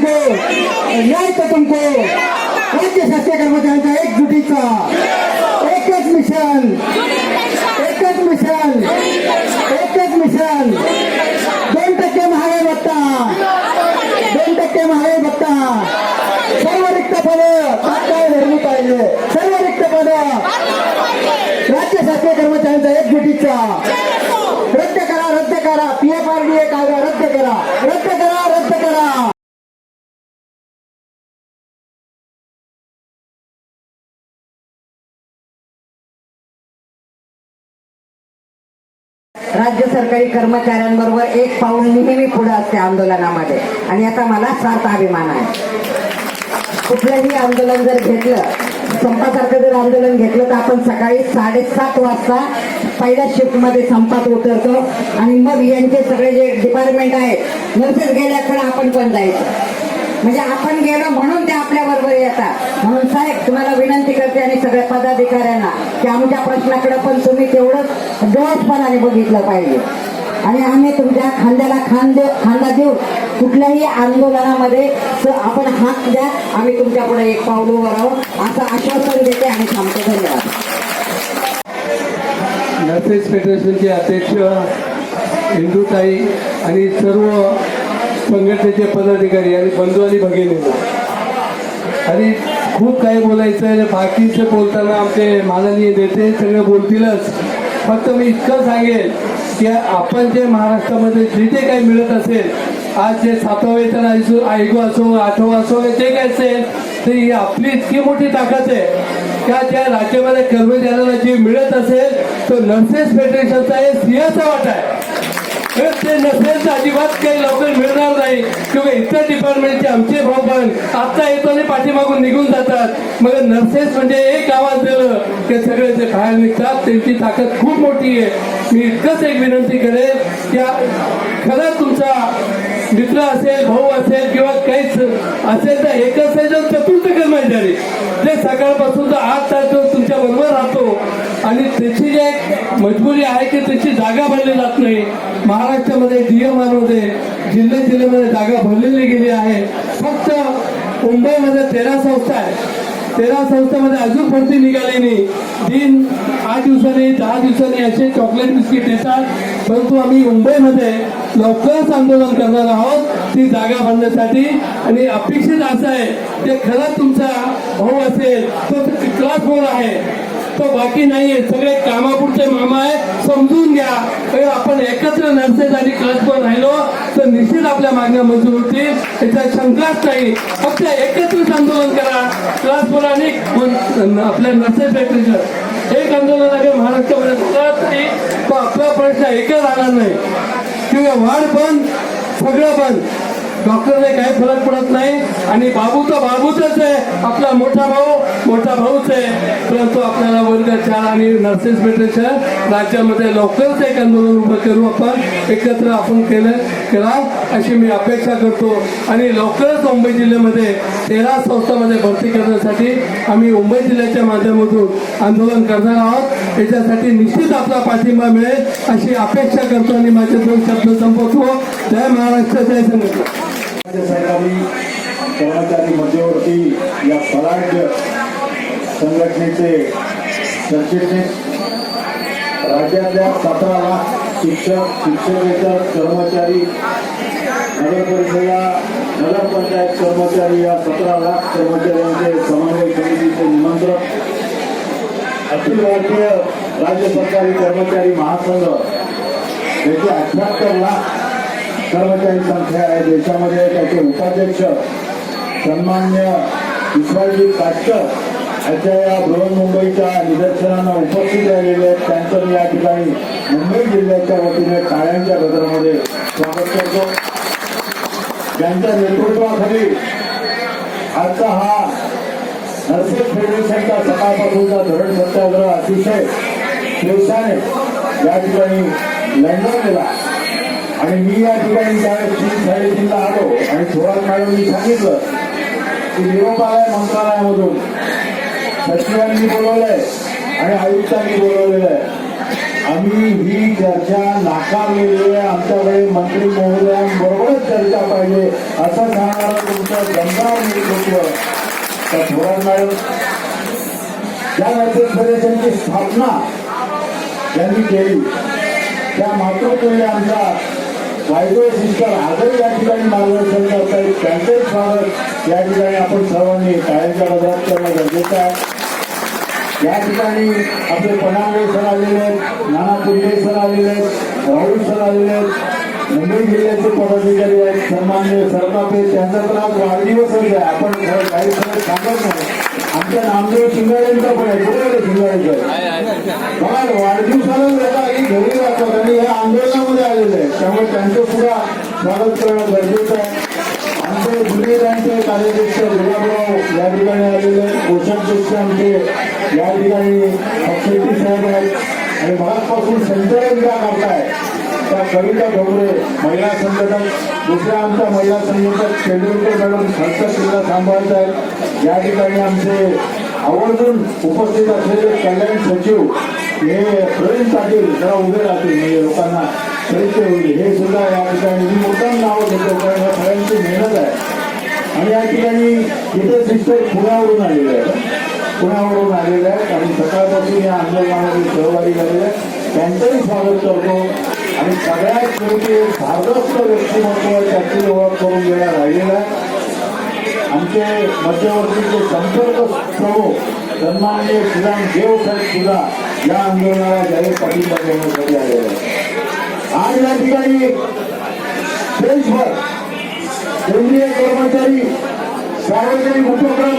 तुमको, न्याय तो तुमको। राज्य शासकीय कर्मचाऱ्यांच्या एकजुटीचा एकच मिशन, एकच मिशन, एकच मिशन। 2% महागाई भत्ता, 2% महागाई भत्ता। सर्व रिक्त पदं तात्काळ भरली पाहिजे, सर्व रिक्त पदं राज्य शासकीय कर्मचाऱ्यांच्या एकजुटीचा रद्द करा, रद्द करा। PFRDA कायदा रद्द करा, रद्द करा, रद्द करा। राज्य सरकारी कर्मचाऱ्यांबरोबर एक पाऊल नेहमी पुढे असते आंदोलनामध्ये, आणि आता मला सार्थ अभिमान आहे। कुठलंही आंदोलन जर घेतलं, संपासारखं जर आंदोलन घेतलं, तर आपण सकाळी 7:30 वाजता पहिल्या शिफ्टमध्ये संपात उतरतो, आणि मग यांचे सगळे जे डिपार्टमेंट आहेत, नर्सेस गेल्याकडे आपण पण जायचं। म्हणजे आपण गेलो म्हणून ते आपल्या बरोबर येतात। म्हणून साहेब, तुम्हाला विनंती करते आणि सगळ्या पदाधिकाऱ्यांना की आमच्या प्रश्नाकडे पण तुम्ही तेवढंच जोशपणाने बघितलं पाहिजे, आणि आम्ही तुमच्या खांद्याला खांदा देऊ कुठल्याही आंदोलनामध्ये आपण हात द्या, आम्ही तुमच्या पुढे एक पाऊल उभं राहू असं आश्वासन देते आणि थांबते। धन्यवाद। नर्सेस फेडरेशनचे अध्यक्ष इंदुताई आणि सर्व संघटनेचे पदाधिकारी आणि बंधू आणि भगिनी, आणि खूप काही बोलायचं आहे। बाकीचं बोलताना आमचे माननीय नेते सगळे बोलतीलच, फक्त मी इतकं सांगेल की आपण जे महाराष्ट्रामध्ये जे जे काही मिळत असेल, आज जे 7वं वेतन आयोग असो, 8वं असो, जे काही असेल, तर ही आपली इतकी मोठी ताकद आहे त्या ज्या राज्यामध्ये कर्मचाऱ्यांना जे मिळत असेल, तो नर्सेस फेडरेशनचा हे सिंहाचा वाटा आहे। ते नसेल अजिबात काही लवकर मिळणार नाही, किंवा इतर डिपार्टमेंटचे आमचे भाऊ पण आता येतो आणि पाठीमागून निघून जातात। मग नर्सेस म्हणजे एक आवाज दिलं की सगळे ते बाहेर निघतात, त्यांची ताकद खूप मोठी आहे। मी इतकंच एक विनंती करेल की खरंच तुमचा मित्र असेल, भाऊ असेल, किंवा काहीच असेल, तर एकच आहे जो चतुर्थ कर्मचारी जे सकाळपासून तर 8 तास तुमच्या बरोबर राहतो, आणि त्याची जी एक मजबुरी आहे की त्याची जागा भरली जात नाही। महाराष्ट्रामध्ये DMRमध्ये जिल्ह्यामध्ये जागा भरलेली गेली आहे। फक्त मुंबईमध्ये 13 संस्था आहे, 13 संस्थांमध्ये अजून भरती निघाली नाही। 8 दिवसांनी 10 दिवसांनी असे चॉकलेट बिस्किट देतात, परंतु आम्ही मुंबईमध्ये लवकरच आंदोलन करणार आहोत ती जागा भरण्यासाठी। आणि अपेक्षित असं आहे की खरंच तुमचा भाऊ असेल तो क्लास 4 आहे, तो बाकी नाहीये, सगळे कामापुरते मामा आहे, समजून घ्या। आपण एकत्र नर्सेस आणि क्लास 4 राहिलो तर निश्चित आपल्या मागण्या मंजूर होतील, याचा शंकाच नाही। फक्त एकत्रित आंदोलन करा, क्लास 4 आणि आपल्या नर्सेस फेडरेशन एक आंदोलन आहे महाराष्ट्रामध्ये होत नाही, तो आपला प्रश्न एकच राहणार नाही, किंवा वाढ बंद, सगळं बंद, डॉक्टरने काही फरक पडत नाही। आणि बाबू तर बाबूच आहे, आपला मोठा भाऊच आहे, परंतु आपल्याला वर्ग 4 आणि नर्सेस फेडरेशन राज्यामध्ये लवकरच एक आंदोलन उभं करू, आपण एकत्र आपण करा अशी मी अपेक्षा करतो। आणि लवकरच मुंबई जिल्ह्यामध्ये 13 संस्थांमध्ये भरती करण्यासाठी आम्ही मुंबई जिल्ह्याच्या माध्यमातून आंदोलन करणार आहोत। याच्यासाठी निश्चित आपला पाठिंबा मिळेल अशी अपेक्षा करतो, आणि माझे 2 शब्द संपवतो। जय महाराष्ट्र, जय संघटना। सरकारी कर्मचारी मध्यवर्ती या स्वराज्य संघटनेचे सरचिटणीस, राज्यातल्या 17 लाख शिक्षक, शिक्षकेतर कर्मचारी, नगरपरिषदा, नगरपंचायत कर्मचारी या 17 लाख कर्मचाऱ्यांचे समन्वय समितीचे निमंत्रक, अखिल भारतीय राज्य सरकारी कर्मचारी महासंघ याची 78 लाख कर्मचारी संख्या आहे देशामध्ये। त्याचे उपाध्यक्ष सन्मान्य विश्वासजी काटकर याच्या या बृहन्मुंबईच्या निदर्शनांना उपस्थित राहिलेले आहेत, त्यांचं मी या ठिकाणी मुंबई जिल्ह्याच्या वतीने टाळ्यांच्या गजरामध्ये स्वागत करतो। त्यांच्या नेतृत्वाखाली आजचा हा नर्सेस फेडरेशनचा सकाळपासूनचा धरण सत्याग्रह अतिशय श्रेष्ठाने या ठिकाणी लंडन गेला। आणि मी या ठिकाणी त्यावेळेस 3:30 आलो, आणि थोरात मॅडमनी सांगितलं की निरोप आलाय मंत्रालयामधून, सचिवांनी बोलवलंय आणि आयुक्तांनी बोलवलेलं आहे, आम्ही ही चर्चा नाकारलेली आहे. आमच्याकडे मंत्री महोदयांबरोबरच चर्चा पाहिजे असं सांगणारं तुमचं दमदार नेतृत्व तर थोरात मॅडम ज्या रायगड फेडरेशनची स्थापना त्यांनी केली त्या मातृत्वाने आमचा वायदो सिस्टर आजही या ठिकाणी मार्गदर्शन करतायत. त्यांचे स्वागत या ठिकाणी आपण सर्वांनी टाळ्यांच्या गजरात करणं गरजेचं आहे. या ठिकाणी आपले पणाळे सर आलेले आहेत, नाना पुंडे सर आलेले आहेत, राहुल सर आलेले आहेत, मुंबई जिल्ह्याचे पदाधिकारी आहेत, सन्माननीय सरकापे त्यांचा तर आज वाढदिवसच आहे. आपण काही सगळं सांगत नाही. आमच्या नामदेव शिंगाड्यांचा पण आहे. कुठे शिंगाड्याचं बघा वाढदिवसाला लोक आधी घरी राहतात आणि हे आंदोलनामध्ये आलेले आहेत. त्यामुळे त्यांचं सुद्धा स्वागत करणं गरजेचं आहे. आमचे गुन्हेगारांचे कार्याध्यक्ष गुलाबराव या ठिकाणी आलेले आहेत. कोषाध्यक्ष आमचे या ठिकाणी शेट्टी साहेब आहेत आणि मगाचपासून संचालन ज्या करताय त्या कविता ढोबरे महिला संघटक, दुसऱ्या आमच्या महिला संघटक तेंडुलकर मॅडम खर्च किल्ला सांभाळत आहेत. या ठिकाणी आमचे आवर्जून उपस्थित असलेले कल्याण सचिव हे प्रवीण पाटील जरा उभे राहतील म्हणजे लोकांना परिचय होईल. हे सुद्धा या ठिकाणी मी मुद्दाम नाव घेतो कारण या सगळ्यांची मेहनत आहे. आणि या ठिकाणी इथे सिस्टर पुण्यावरून आलेले आहेत आणि सकाळपासून या आंदोलनामध्ये सहभागी झालेले आहेत. त्यांचंही स्वागत करतो आणि सगळ्यात शेवटी भारदस्त व्यक्तिमत्व त्याची ओळख करून देण्यात राहिलेला आहे. आमचे मध्यवर्तीचे संपर्क प्रमुख सन्माननीय श्रीराम देव साहेब सुद्धा या आंदोलनाला जाहीर पाठिंबा देण्यासाठी आलेले आहेत. आज या ठिकाणी देशभर केंद्रीय कर्मचारी सार्वजनिक उपक्रम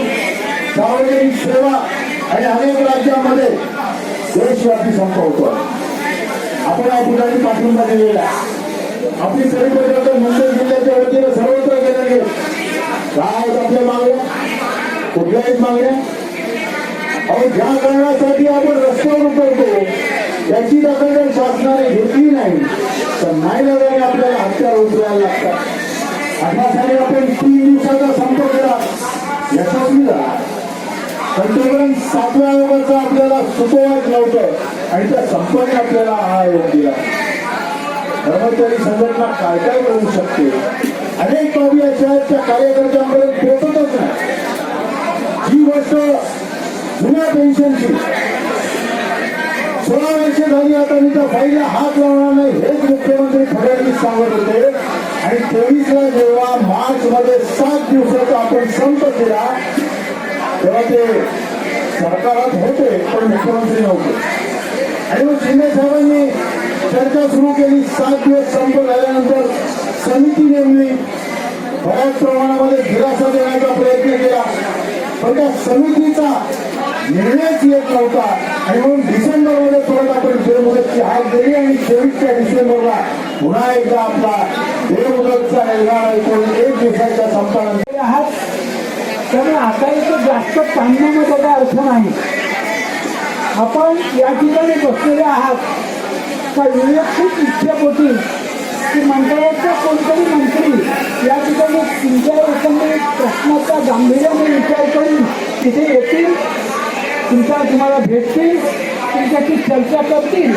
सार्वजनिक सेवा आणि अनेक राज्यांमध्ये देशव्यापी संप होतो. आपण या ठिकाणी पाठिंबा दिलेला आहे. आपली सर्व पत्रकार मुंबई जिल्ह्याच्या वतीनं सर्वत्र केलं गेलं. काय आपल्या मागण्या कुठल्याच मागण्या अहो ज्या कारणासाठी आपण रस्त्यावर उतरतो त्याची दखल जर शासनाने घेतली नाही तर नाही लगाने आपल्याला हत्यार उचलायला लागतात. 18 साली आपण 3 दिवसाचा संप केला यशस्वी झाला. पंतप्रधान 7व्या आयोगाचा आपल्याला सुतोवाच नव्हतं आणि त्या संपाने आपल्याला हा आयोग दिला. कर्मचारी संघटना काय काय करू शकते अनेक बाबी अशा आहेत त्या कार्यकर्त्यांपर्यंत पोहोचतच नाही. ही गोष्ट जुन्या पेन्शनची 16 वर्षे झाली आता मी त्या फाईलला हात लावणार नाही हेच मुख्यमंत्री फडणवीस सांगत होते. आणि 23ला जेव्हा मार्च मध्ये 7 दिवसाचा आपण संप केला तेव्हा ते सरकारात होते पण मुख्यमंत्री नव्हते. आणि मग शिंदे साहेबांनी चर्चा सुरू केली. 7 दिवस संप झाल्यानंतर समिती नेमली. बऱ्याच प्रमाणामध्ये दिलासा देण्याचा प्रयत्न केला पण त्या समितीचा निर्णयच येत नव्हता. आणि म्हणून डिसेंबरमध्ये परत आपण बेमुदतची हात दिली आणि 23 डिसेंबरला पुन्हा एकदा आपला बेमुदतचा निर्णय ऐकून 1 दिवसाच्या संपानंतर आहात. त्यामुळे आता इथं जास्त ताणण्यामध्ये काही अर्थ नाही. आपण या ठिकाणी बसलेले आहात तर खूप इच्छापोटी की मंडळाचा कोणतरी मंत्री या ठिकाणी तुमच्या एकंदरीत प्रश्नाचा गांभीर्याने विचार करून तिथे येतील, तुम्हाला भेटतील, तुमच्याशी चर्चा करतील.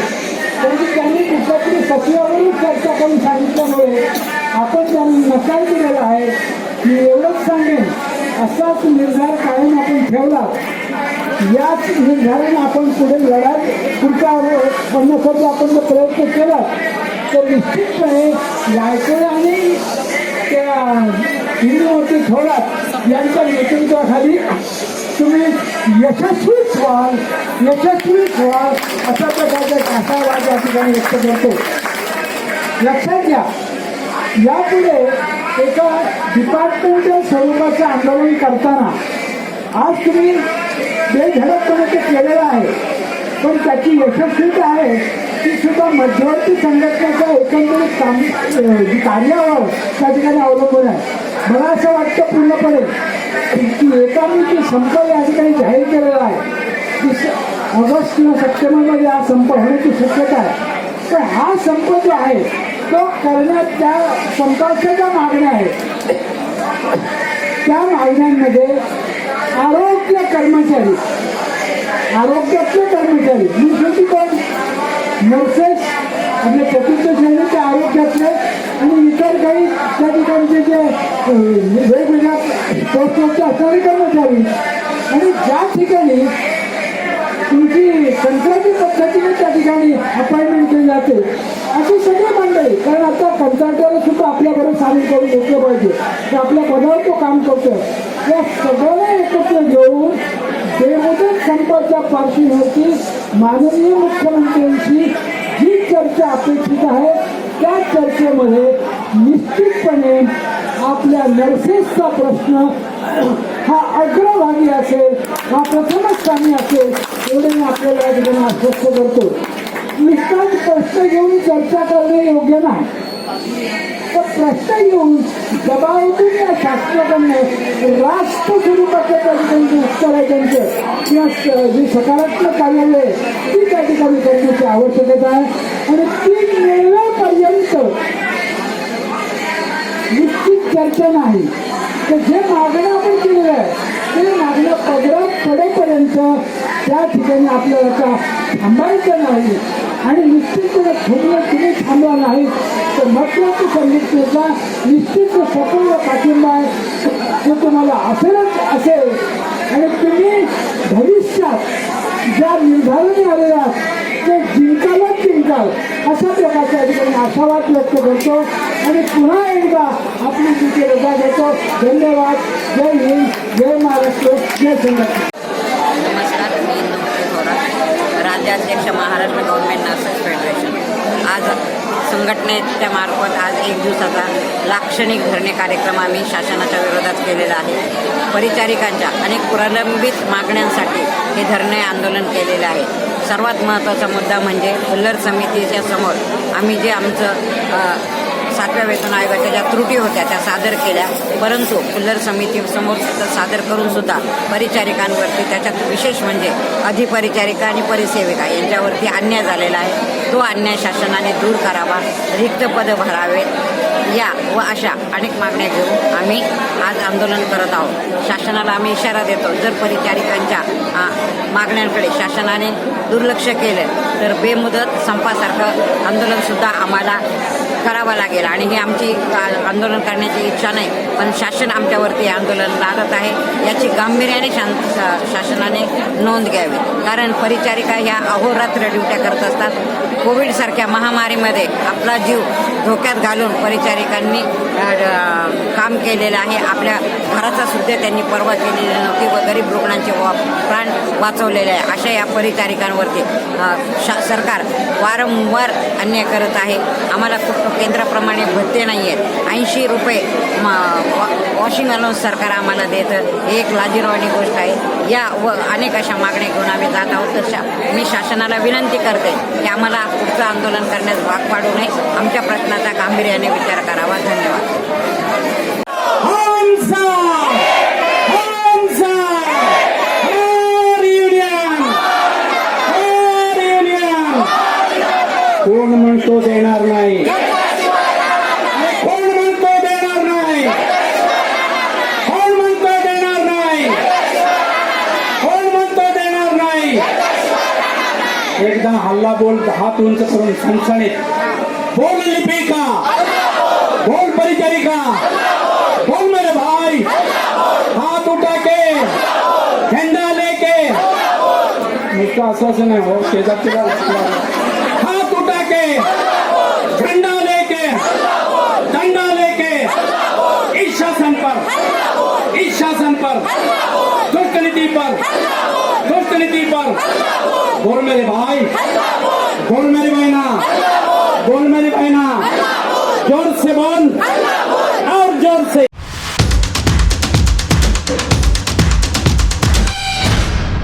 परंतु त्यांनी कुठल्या तरी सचिवावरून चर्चा करून सांगितल्यामुळे आपण त्यांना नकार दिलेला आहे. मी एवढंच सांगेन असाच निर्धार कायम आपण ठेवला याच निर्धाराने आपण पुढे लढाई पुढच्या करण्यासाठी आपण जर प्रयत्न केला तर निश्चितपणे रायगड आणि त्या हिंदूवरती थोरात यांच्या नेतृत्वाखाली तुम्ही यशस्वीच व्हाल अशा प्रकारचा आशावाद या ठिकाणी व्यक्त करतो. लक्षात घ्या यापुढे एका डिपार्टमेंटल स्वरूपाचं आंदोलन करताना आज तुम्ही बेधडकपणे ते केलेलं आहे पण त्याची यशस्वीता आहे ती सुद्धा मध्यवर्ती संघटनेच्या एकंदरीत कार्यावर त्या ठिकाणी अवलंबून आहे. मला असं वाटतं पूर्णपणे की एकामुखी संप या ठिकाणी जाहीर केलेला आहे की ऑगस्ट किंवा सप्टेंबरमध्ये हा संप होण्याची शक्यता आहे. पण हा संप जो आहे तो करण्यात त्या संपाच्या ज्या मागण्या आहेत त्या मागण्यांमध्ये आरोग्यातले कर्मचारी मी शेवटी कोण नर्सेस आपल्या चतुर्थ श्रेणीचे आरोग्यातले आणि इतर काही त्या ठिकाणचे जे वेगवेगळ्या पोस्टवरचे असणारे कर्मचारी आणि ज्या ठिकाणी तुमची कंत्राटी पद्धतीने त्या ठिकाणी अपॉइंटमेंट केली जाते अशी सगळी मंडळी, कारण आता कंत्राटदार सुद्धा आपल्याबरोबर सामील करून घेतलं पाहिजे की आपल्या पदावर तो काम करतो. या सगळ्यांना एकत्र घेऊन बेमुदत संपाच्या पार्श्वभूमीवरती माननीय मुख्यमंत्र्यांची जी चर्चा अपेक्षित आहे त्या चर्चेमध्ये निश्चितपणे आपल्या नर्सेसचा प्रश्न हा अग्रभागी असेल, हा प्रथमच स्थानी असेल एवढे मी आपल्याला या ठिकाणी आश्वस्त करतो. निष्ठांत प्रश्न घेऊन चर्चा करणे योग्य नाही, तर प्रश्न घेऊन दबावतून या शास्त्रज्ञांनी राष्ट्र स्वरूपाच्या त्या ठिकाणी उत्तर आहे त्यांचं किंवा जी सकारात्मक कार्यालय आहे ती त्या ठिकाणी करण्याची आवश्यकता आहे. आणि ती मिळण्यापर्यंत निश्चित चर्चा नाही, तर जे मागण्या आपण केलेल्या आहे ते मागण्या पदरात पडेपर्यंत त्या ठिकाणी आपल्याला आता थांबायचं नाही. आणि निश्चितपणे तुम्ही थांबला नाही तर महत्वाची संघटनेचा निश्चित सपूर्ण पाठिंबा आहे तो तुम्हाला असेलच असेल. आणि तुम्ही भविष्यात ज्या निर्धाराने आलेल्या ते जिंकालच जिंकाल अशा प्रकारच्या ठिकाणी आशावाद व्यक्त करतो आणि पुन्हा एकदा आपली तिथे रजा घेतो. धन्यवाद. जय हिंद, जय महाराष्ट्र, जय संघटना. नमस्कार, मी इंदुमती थोरात, राज्याध्यक्ष महाराष्ट्र गव्हर्नमेंट नर्सेस फेडरेशन. आज संघटनेच्या मार्फत आज 1 दिवसाचा लाक्षणिक धरणे कार्यक्रम आम्ही शासनाच्या विरोधात केलेला आहे. परिचारिकांच्या अनेक प्रलंबित मागण्यांसाठी हे धरणे आंदोलन केलेलं आहे. सर्वात महत्त्वाचा मुद्दा म्हणजे फुल्लर समितीच्या समोर आम्ही जे आमचं 7व्या वेतन आयोगाच्या ज्या त्रुटी होत्या त्या सादर केल्या, परंतु फुल्लर समितीसमोर सादर करून सुद्धा परिचारिकांवरती, त्याच्यात विशेष म्हणजे अधिपरिचारिका आणि परिसेविका यांच्यावरती अन्याय झालेला आहे. तो अन्याय शासनाने दूर करावा, रिक्त पदं भरावेत या व अशा अनेक मागण्या घेऊन आम्ही आज आंदोलन करत आहोत. शासनाला आम्ही इशारा देतो, जर परिचारिकांच्या मागण्यांकडे शासनाने दुर्लक्ष केलं तर बेमुदत संपासारखं आंदोलनसुद्धा आम्हाला करावं लागेल. आणि ही आमची आंदोलन करण्याची इच्छा नाही, पण शासन आमच्यावरती आंदोलन लादत आहे याची गांभीर्याने शासनाने नोंद घ्यावी. कारण परिचारिका ह्या अहोरात्र ड्युट्या करत असतात. कोविडसारख्या महामारीमध्ये आपला जीव धोक्यात घालून परिचारिकांनी काम केलेलं आहे. आपल्या घराचा सुद्धा त्यांनी पर्वा केलेली नव्हती व गरीब रुग्णांचे प्राण वाचवलेले आहे. अशा या परिचारिकांवरती सरकार वारंवार अन्याय करत आहे. आम्हाला केंद्राप्रमाणे भत्ते नाही आहेत. 80 रुपये वॉशिंग अलाउन्स सरकार आम्हाला देतं. ही एक लाजिरवाणी गोष्ट आहे. या व अनेक अशा मागण्या घेऊन आम्ही जात आहोत. तर मी शासनाला विनंती करते की आम्हाला पुढचं आंदोलन करण्यास भाग पाडू नये, आमच्या प्रश्नाचा गांभीर्याने विचार करावा. धन्यवाद. कोण म्हणतो देणार नाही? कोण म्हणतो देणार नाही? कोण म्हणतो देणार नाही? कोण म्हणतो देणार नाही? एकदा हल्ला बोल, हात उंच करून सणसणीत बोल लिपिका, बोल परिचारिका, बोल मेरे भाई, हाथ उठा के झंडा लेके, इसका आश्वासन है हो शेजारच्या हाथ उठा के झंडा लेके, डंडा लेके इस शासन पर दुष्ट नीति पर बोल मेरे भाई, बोल मेरी बहना, बोल मेरी बहना, जोर से बोल और जोर से.